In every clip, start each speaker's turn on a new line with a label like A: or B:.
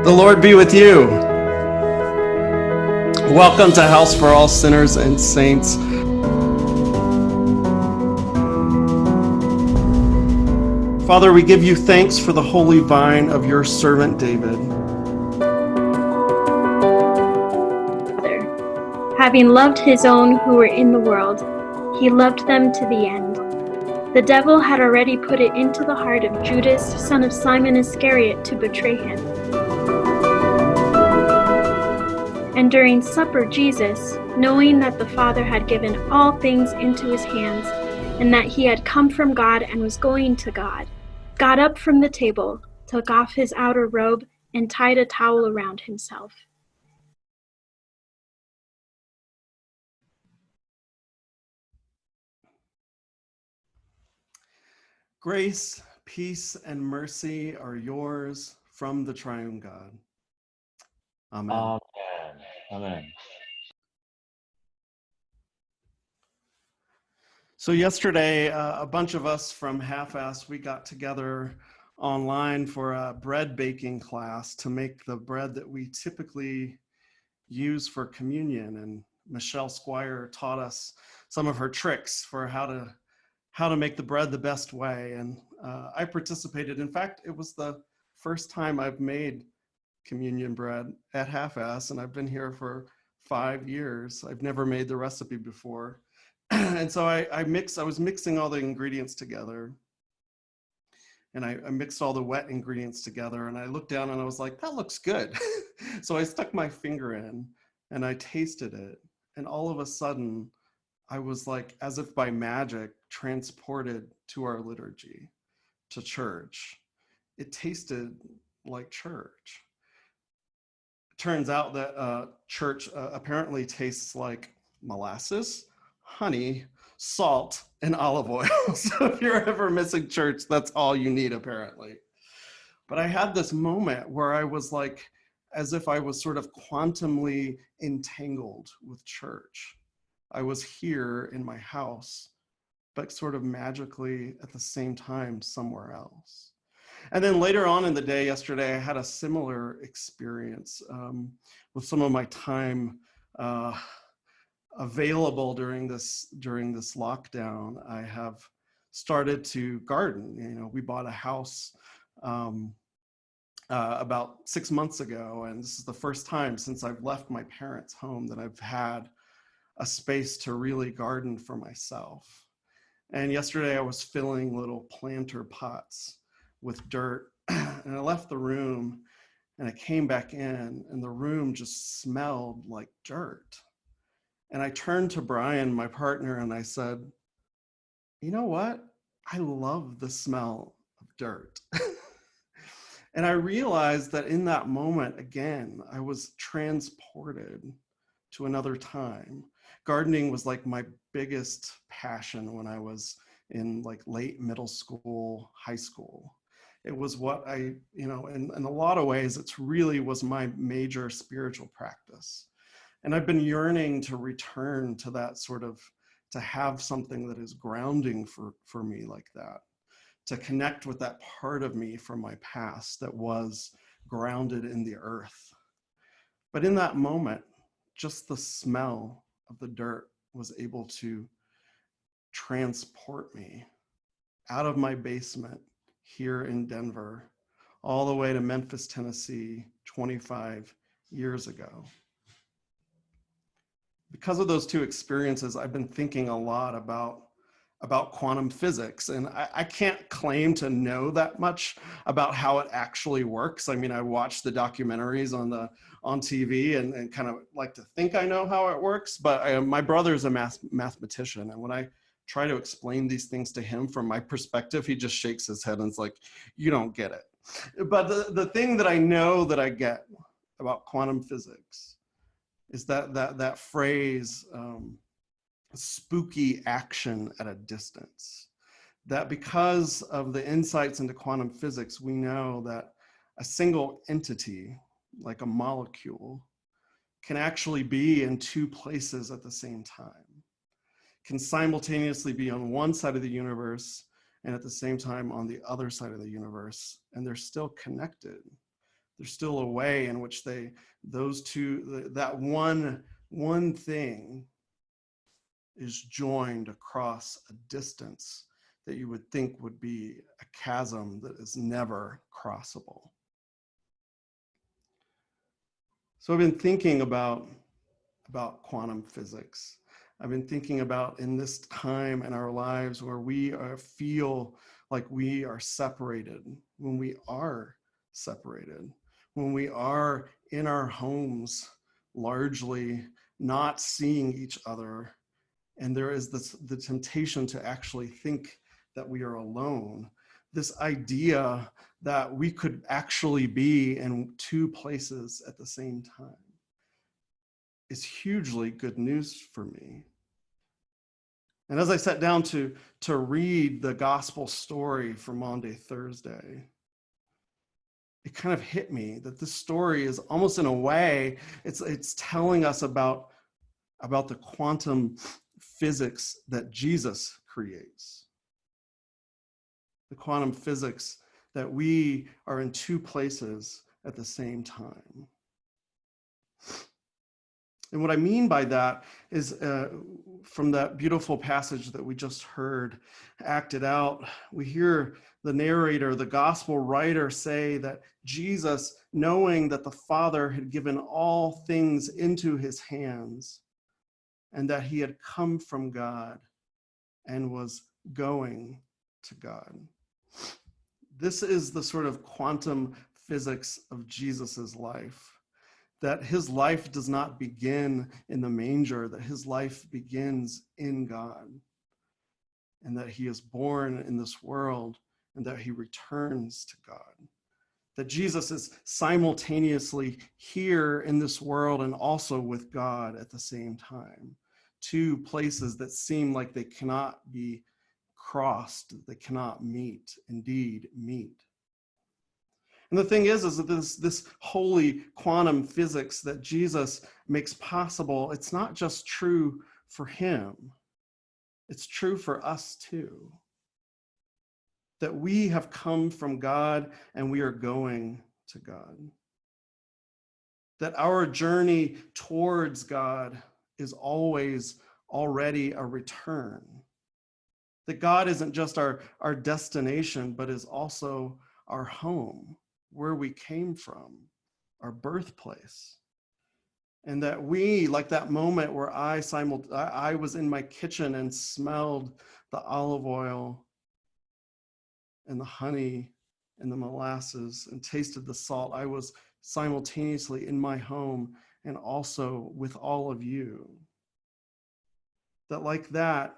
A: The Lord be with you. Welcome to House for All Sinners and Saints. Father, we give you thanks for the holy vine of your servant David.
B: Having loved his own who were in the world, he loved them to the end. The devil had already put it into the heart of Judas, son of Simon Iscariot, to betray him. And during supper, Jesus, knowing that the Father had given all things into his hands, and that he had come from God and was going to God, got up from the table, took off his outer robe, and tied a towel around himself.
A: Grace, peace, and mercy are yours from the triune God. Amen.
C: Amen. Amen.
A: So yesterday, a bunch of us from Half-Ass, we got together online for a bread baking class to make the bread that we typically use for communion. And Michelle Squire taught us some of her tricks for how to make the bread the best way. And I participated. In fact, it was the first time I've made communion bread at Half-Ass, and I've been here for 5 years. I've never made the recipe before. And so I was mixing all the ingredients together, and I mixed all the wet ingredients together, and I looked down and I was like, that looks good. So I stuck my finger in and I tasted it, and all of a sudden I was like, as if by magic, transported to our liturgy, to church. It tasted like church. It turns out that church apparently tastes like molasses, honey, salt, and olive oil. So if you're ever missing church, that's all you need, apparently. But I had this moment where I was like, as if I was sort of quantumly entangled with church. I was here in my house, but sort of magically at the same time somewhere else. And then later on in the day yesterday, I had a similar experience with some of my time available during this lockdown. I have started to garden. You know, we bought a house about 6 months ago, and this is the first time since I've left my parents' home that I've had a space to really garden for myself. And yesterday I was filling little planter pots with dirt, and I left the room and I came back in, and the room just smelled like dirt. And I turned to Brian, my partner, and I said, you know what? I love the smell of dirt. And I realized that in that moment, again, I was transported to another time. Gardening was like my biggest passion when I was in like late middle school, high school. It was what I, in a lot of ways, it's really was my major spiritual practice. And I've been yearning to return to that sort of, to have something that is grounding for me like that, to connect with that part of me from my past that was grounded in the earth. But in that moment, just the smell of the dirt was able to transport me out of my basement here in Denver, all the way to Memphis, Tennessee, 25 years ago. Because of those two experiences, I've been thinking a lot about quantum physics, and I can't claim to know that much about how it actually works. I mean, I watch the documentaries on TV and kind of like to think I know how it works, but my brother's a mathematician, and when I try to explain these things to him from my perspective, he just shakes his head and is like, you don't get it. But the thing that I know that I get about quantum physics is that phrase, spooky action at a distance. That because of the insights into quantum physics, we know that a single entity, like a molecule, can actually be in two places at the same time, can simultaneously be on one side of the universe and at the same time on the other side of the universe, and they're still connected. There's still a way in which those two, that one thing is joined across a distance that you would think would be a chasm that is never crossable. So I've been thinking about quantum physics. I've been thinking about in this time in our lives where we feel like we are separated, when we are separated, when we are in our homes largely not seeing each other, and there is the temptation to actually think that we are alone. This idea that we could actually be in two places at the same time is hugely good news for me. And as I sat down to read the gospel story for Maundy Thursday, it kind of hit me that this story is almost in a way, it's telling us about the quantum physics that Jesus creates. The quantum physics that we are in two places at the same time. And what I mean by that is from that beautiful passage that we just heard acted out, we hear the narrator, the gospel writer say that Jesus, knowing that the Father had given all things into his hands and that he had come from God and was going to God. This is the sort of quantum physics of Jesus's life. That his life does not begin in the manger, that his life begins in God, and that he is born in this world, and that he returns to God. That Jesus is simultaneously here in this world and also with God at the same time. Two places that seem like they cannot be crossed, they cannot meet, indeed meet. And the thing is that this holy quantum physics that Jesus makes possible, it's not just true for him, it's true for us too. That we have come from God and we are going to God. That our journey towards God is always already a return. That God isn't just our destination, but is also our home, where we came from, our birthplace. And that we, like that moment where I was in my kitchen and smelled the olive oil and the honey and the molasses and tasted the salt, I was simultaneously in my home and also with all of you. That like that,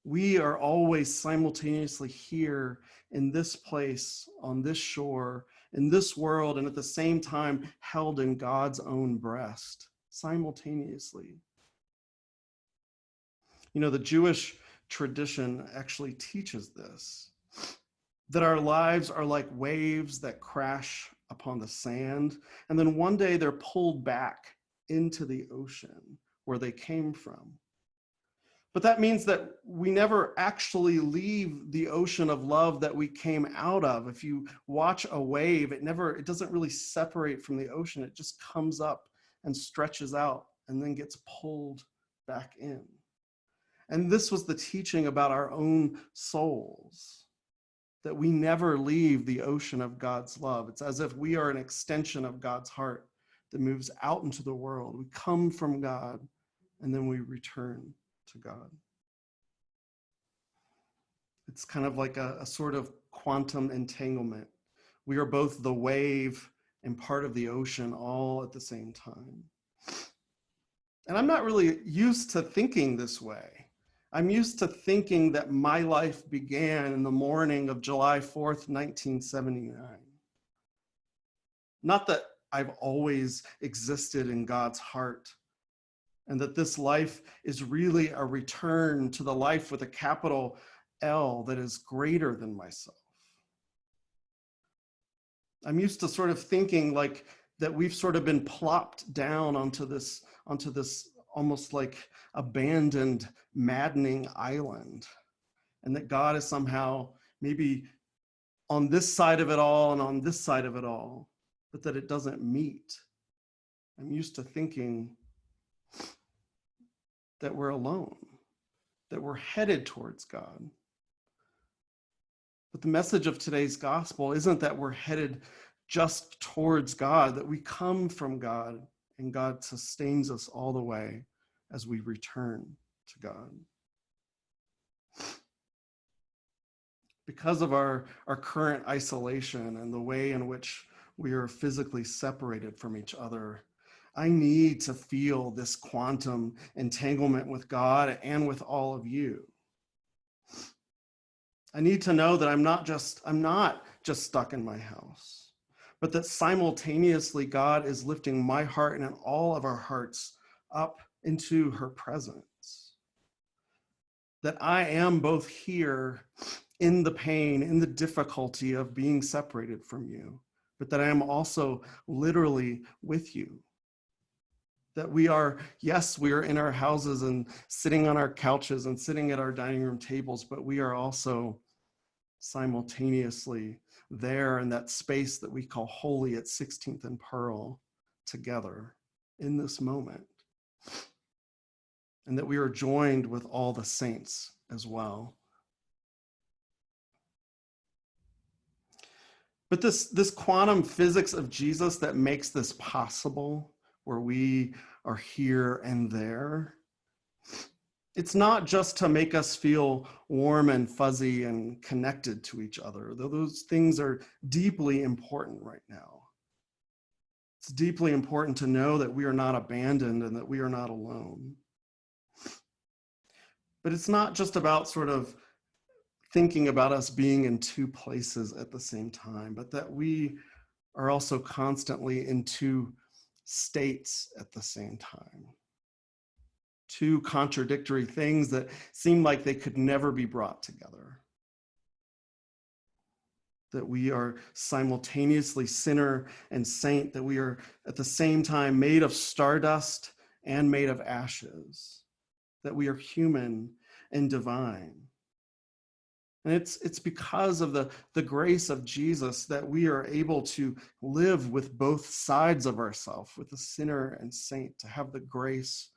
A: we are always simultaneously here in this place, on this shore, in this world, and at the same time held in God's own breast, simultaneously. You know, the Jewish tradition actually teaches this, that our lives are like waves that crash upon the sand, and then one day they're pulled back into the ocean where they came from. But that means that we never actually leave the ocean of love that we came out of. If you watch a wave, it doesn't really separate from the ocean. It just comes up and stretches out and then gets pulled back in. And this was the teaching about our own souls, that we never leave the ocean of God's love. It's as if we are an extension of God's heart that moves out into the world. We come from God and then we return to God. It's kind of like a sort of quantum entanglement. We are both the wave and part of the ocean all at the same time. And I'm not really used to thinking this way. I'm used to thinking that my life began in the morning of July 4th, 1979. Not that I've always existed in God's heart, and that this life is really a return to the life with a capital L that is greater than myself. I'm used to sort of thinking like that we've sort of been plopped down onto this almost like abandoned, maddening island, and that God is somehow maybe on this side of it all and on this side of it all. but that it doesn't meet. I'm used to thinking that we're alone, that we're headed towards God. But the message of today's gospel isn't that we're headed just towards God, that we come from God and God sustains us all the way as we return to God. Because of our current isolation and the way in which we are physically separated from each other, I need to feel this quantum entanglement with God and with all of you. I need to know that I'm not just stuck in my house, but that simultaneously God is lifting my heart and all of our hearts up into her presence. That I am both here in the pain, in the difficulty of being separated from you, but that I am also literally with you. That we are in our houses and sitting on our couches and sitting at our dining room tables, but we are also simultaneously there in that space that we call holy at 16th and Pearl together in this moment. And that we are joined with all the saints as well. But this quantum physics of Jesus that makes this possible, where we are here and there, it's not just to make us feel warm and fuzzy and connected to each other, though those things are deeply important right now. It's deeply important to know that we are not abandoned and that we are not alone. But it's not just about sort of thinking about us being in two places at the same time, but that we are also constantly in two states at the same time. Two contradictory things that seem like they could never be brought together. That we are simultaneously sinner and saint, that we are at the same time made of stardust and made of ashes, that we are human and divine. And it's because of the grace of Jesus that we are able to live with both sides of ourselves, with the sinner and saint, to have the grace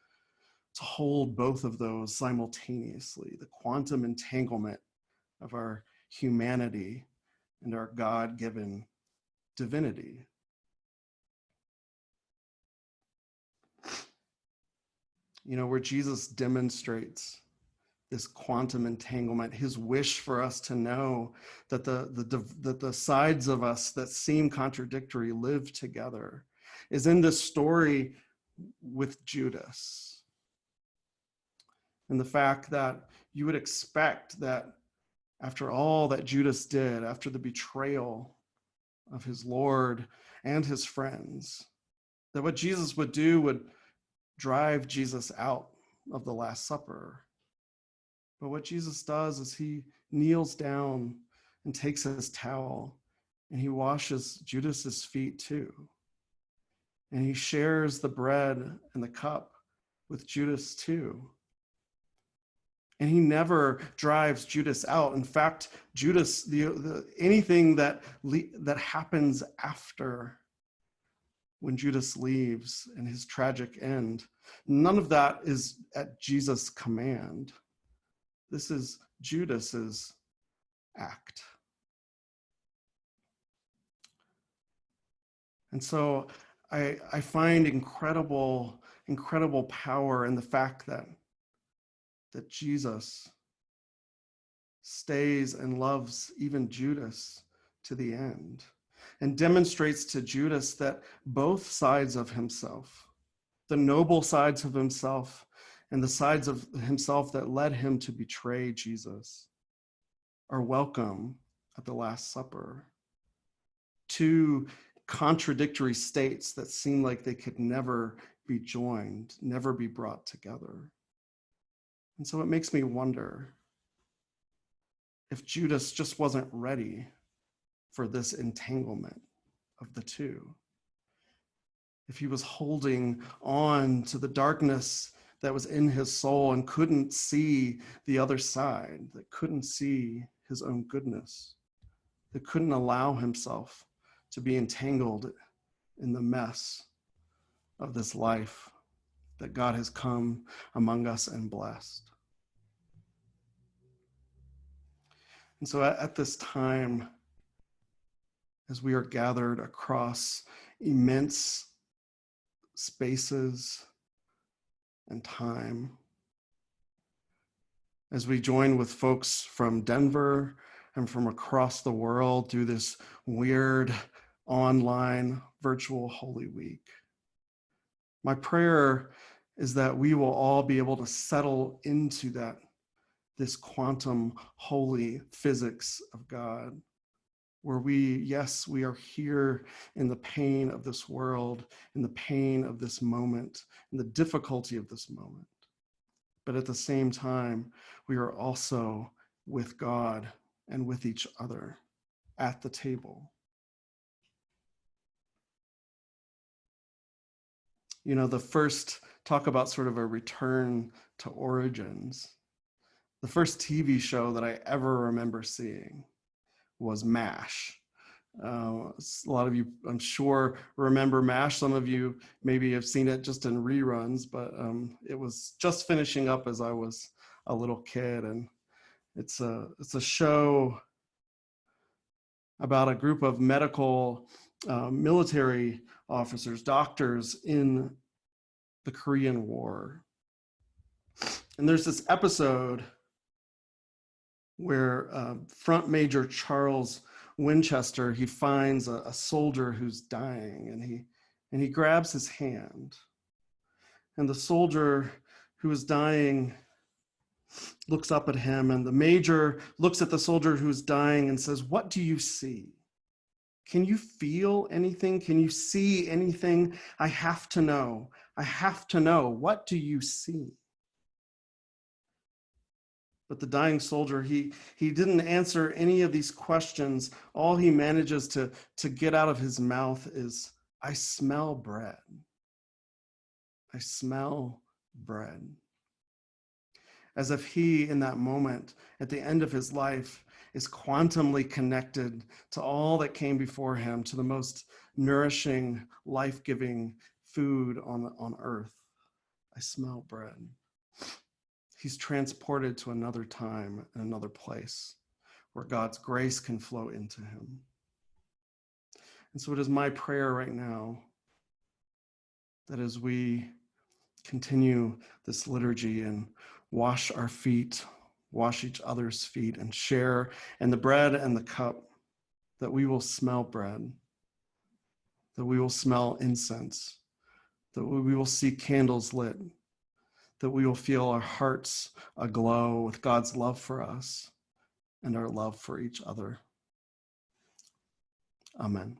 A: to hold both of those simultaneously, the quantum entanglement of our humanity and our God-given divinity. You know, where Jesus demonstrates this quantum entanglement, his wish for us to know that the sides of us that seem contradictory live together, is in this story with Judas. And the fact that you would expect that after all that Judas did, after the betrayal of his Lord and his friends, that what Jesus would do would drive Jesus out of the Last Supper. But what Jesus does is he kneels down and takes his towel and he washes Judas's feet too. And he shares the bread and the cup with Judas too. And he never drives Judas out. In fact, Judas, anything that happens after when Judas leaves and his tragic end, none of that is at Jesus' command. This is Judas's act. And so I find incredible power in the fact that Jesus stays and loves even Judas to the end and demonstrates to Judas that both sides of himself, the noble sides of himself and the sides of himself that led him to betray Jesus, are welcome at the Last Supper. Two contradictory states that seem like they could never be joined, never be brought together. And so it makes me wonder if Judas just wasn't ready for this entanglement of the two. If he was holding on to the darkness that was in his soul and couldn't see the other side, that couldn't see his own goodness, that couldn't allow himself to be entangled in the mess of this life that God has come among us and blessed. And so at this time, as we are gathered across immense spaces and time, as we join with folks from Denver and from across the world through this weird online virtual Holy Week, my prayer is that we will all be able to settle into this quantum holy physics of God, where we are here in the pain of this world, in the pain of this moment, in the difficulty of this moment. But at the same time, we are also with God and with each other at the table. You know, the first, talk about sort of a return to origins. The first TV show that I ever remember seeing was MASH. A lot of you, I'm sure, remember MASH. Some of you maybe have seen it just in reruns, but it was just finishing up as I was a little kid. And it's a show about a group of medical military officers, doctors in the Korean War. And there's this episode where Front Major Charles Winchester, he finds a soldier who's dying, and he grabs his hand. And the soldier who is dying looks up at him, and the major looks at the soldier who's dying and says, "What do you see? Can you feel anything? Can you see anything? I have to know. I have to know. What do you see?" But the dying soldier, he didn't answer any of these questions. All he manages to get out of his mouth is, "I smell bread. I smell bread." As if he, in that moment, at the end of his life, is quantumly connected to all that came before him, to the most nourishing, life-giving food on earth. I smell bread. He's transported to another time and another place where God's grace can flow into him. And so it is my prayer right now that as we continue this liturgy and wash our feet, wash each other's feet, and share in the bread and the cup, that we will smell bread, that we will smell incense, that we will see candles lit, that we will feel our hearts aglow with God's love for us and our love for each other. Amen.